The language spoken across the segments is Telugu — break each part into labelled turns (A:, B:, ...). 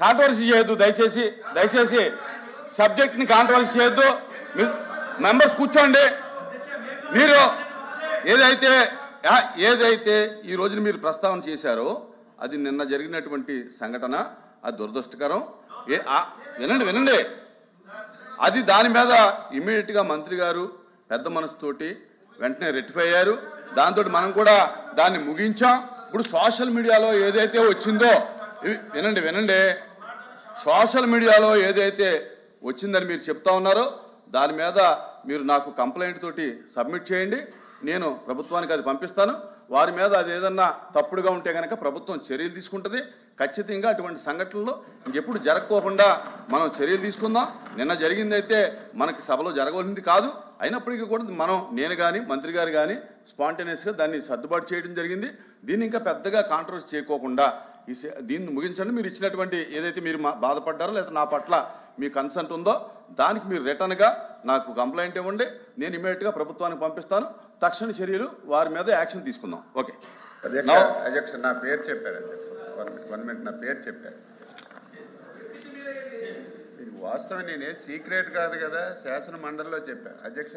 A: కాంట్రవర్సీ చేయొద్దు దయచేసి. దయచేసి సబ్జెక్ట్ని కాంట్రవర్సీ చేయొద్దు. మెంబర్స్ కూర్చోండి. మీరు ఏదైతే ఈ రోజున మీరు ప్రస్తావన చేశారో అది నిన్న జరిగినటువంటి సంఘటన, అది దురదృష్టకరం. వినండి. అది దాని మీద ఇమ్మీడియట్గా మంత్రి గారు పెద్ద మనసుతోటి వెంటనే రెక్టిఫై అయ్యారు. దాంతో మనం కూడా దాన్ని ముగించాం. ఇప్పుడు సోషల్ మీడియాలో ఏదైతే వచ్చిందో వినండి, సోషల్ మీడియాలో ఏదైతే వచ్చిందని మీరు చెప్తా ఉన్నారో దాని మీద మీరు నాకు కంప్లైంట్ తోటి సబ్మిట్ చేయండి. నేను ప్రభుత్వానికి అది పంపిస్తాను. వారి మీద అది ఏదన్నా తప్పుడుగా ఉంటే కనుక ప్రభుత్వం చర్యలు తీసుకుంటుంది. ఖచ్చితంగా అటువంటి సంఘటనలు ఇంకెప్పుడు జరగకోకుండా మనం చర్యలు తీసుకుందాం. నిన్న జరిగిందైతే మనకి సభలో జరగవలసింది కాదు. అయినప్పటికీ కూడా నేను కానీ మంత్రి గారు కానీ స్పాంటేనియస్గా దాన్ని సర్దుబాటు చేయడం జరిగింది. దీన్ని ఇంకా పెద్దగా కాంట్రవర్సీ చేయకోకుండా దీన్ని ముగించండి. మీరు ఇచ్చినటువంటి ఏదైతే మీరు బాధపడ్డారో లేదా నా పట్ల మీ కన్సర్న్ ఉందో దానికి మీరు రిటర్న్గా నాకు కంప్లైంట్ ఇవ్వండి. నేను ఇమీడియట్గా ప్రభుత్వానికి పంపిస్తాను. తక్షణ చర్యలు వారి మీద యాక్షన్ తీసుకుందాం. ఓకే
B: అధ్యక్ష, నా పేరు చెప్పారు అధ్యక్ష. 1 minute నా పేరు చెప్పారు. ఇది వాస్తవం, నేనే సీక్రెట్ కాదు కదా, శాసన మండలిలో చెప్పాను అధ్యక్ష.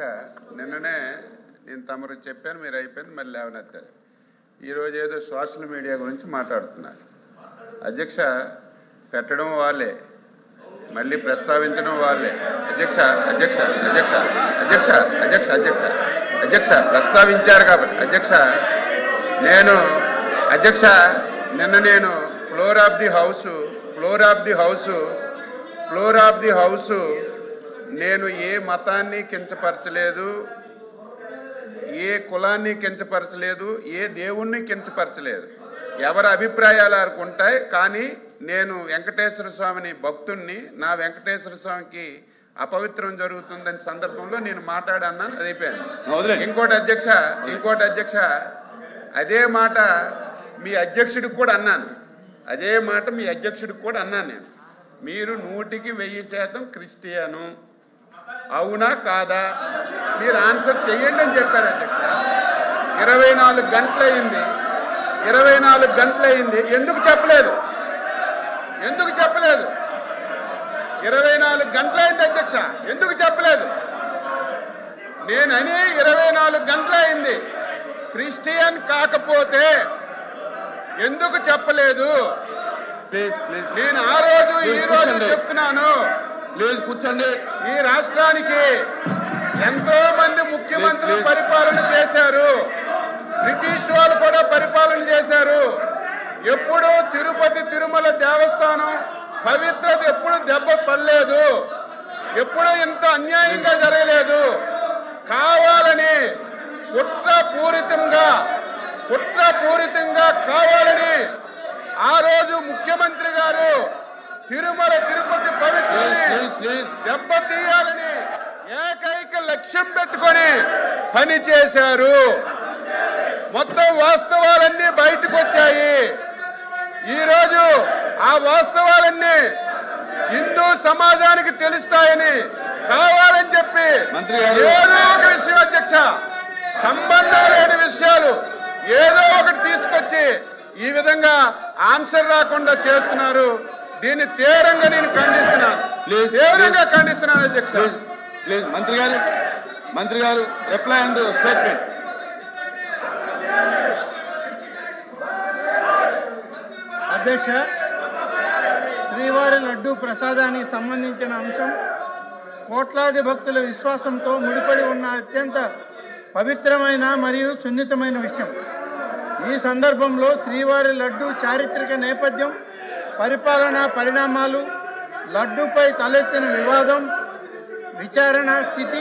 B: నిన్ననే నేను తమరు చెప్పాను, మీరు అయిపోయింది, మళ్ళీ లేవనెత్తారు. ఈరోజు ఏదో సోషల్ మీడియా గురించి మాట్లాడుతున్నారు అధ్యక్ష. పెట్టడం వాళ్ళే, మళ్ళీ ప్రస్తావించడం వాళ్ళే అధ్యక్ష. అధ్యక్ష అధ్యక్ష అధ్యక్ష అధ్యక్ష అధ్యక్ష అధ్యక్ష ప్రస్తావించారు కాబట్టి అధ్యక్ష, నిన్న నేను ఫ్లోర్ ఆఫ్ ది హౌస్ నేను ఏ మతాన్ని కించపరచలేదు, ఏ కులాన్ని కించపరచలేదు, ఏ దేవుణ్ణి కించపరచలేదు. ఎవరి అభిప్రాయాలు ఉంటాయి. కానీ నేను వెంకటేశ్వర స్వామిని భక్తుణ్ణి, నా వెంకటేశ్వర స్వామికి అపవిత్రం జరుగుతుందని సందర్భంలో నేను మాట్లాడన్నాను. అది అయిపోయాను. ఇంకోటి అధ్యక్ష, అదే మాట మీ అధ్యక్షుడికి కూడా అన్నాను. నేను మీరు 100% క్రిస్టియను, అవునా కాదా మీరు ఆన్సర్ చెయ్యండి అని చెప్పారు అధ్యక్ష. 24 గంటలైంది. ఎందుకు చెప్పలేదు? 24 గంటలైంది అధ్యక్ష, ఎందుకు చెప్పలేదు? నేనని 24 గంటలైంది. క్రిస్టియన్ కాకపోతే ఎందుకు చెప్పలేదు? నేను ఆ రోజు ఈ రోజు చెప్తున్నాను.
A: కూర్చోండి.
B: ఈ రాష్ట్రానికి ఎంతో మంది ముఖ్యమంత్రులు పరిపాలన చేశారు. బ్రిటిష్ వాళ్ళు కూడా పరిపాలన చేశారు. ఎప్పుడూ తిరుమల దేవస్థానం పవిత్రత ఎప్పుడు దెబ్బ పడలేదు. ఎప్పుడూ ఇంత అన్యాయంగా జరగలేదు. కావాలని కుట్రపూరితంగా కావాలని ఆ రోజు ముఖ్యమంత్రి గారు తిరుపతి పవిత్రని దెబ్బతీయాలని ఏకైక లక్ష్యం పెట్టుకొని పని చేశారు. మొత్తం వాస్తవాలన్నీ బయటకు వచ్చాయి. ఈరోజు ఆ వాస్తవాలన్నీ హిందూ సమాజానికి తెలుస్తాయని కావాలని చెప్పి ఏదో ఒక విషయం అధ్యక్ష, సంబంధం లేని విషయాలు ఏదో ఒకటి తీసుకొచ్చి ఈ విధంగా ఆన్సర్ రాకుండా చేస్తున్నారు. దీన్ని తీవ్రంగా నేను ఖండిస్తున్నాను అధ్యక్ష.
A: ప్లీజ్ మంత్రి గారు రిప్లై అండ్ స్టేట్మెంట్.
C: అధ్యక్ష, శ్రీవారి లడ్డూ ప్రసాదానికి సంబంధించిన అంశం కోట్లాది భక్తుల విశ్వాసంతో ముడిపడి ఉన్న అత్యంత పవిత్రమైన మరియు సున్నితమైన విషయం. ఈ సందర్భంలో శ్రీవారి లడ్డూ చారిత్రక నేపథ్యం, పరిపాలనా పరిణామాలు, లడ్డూపై తలెత్తిన వివాదం, విచారణ స్థితి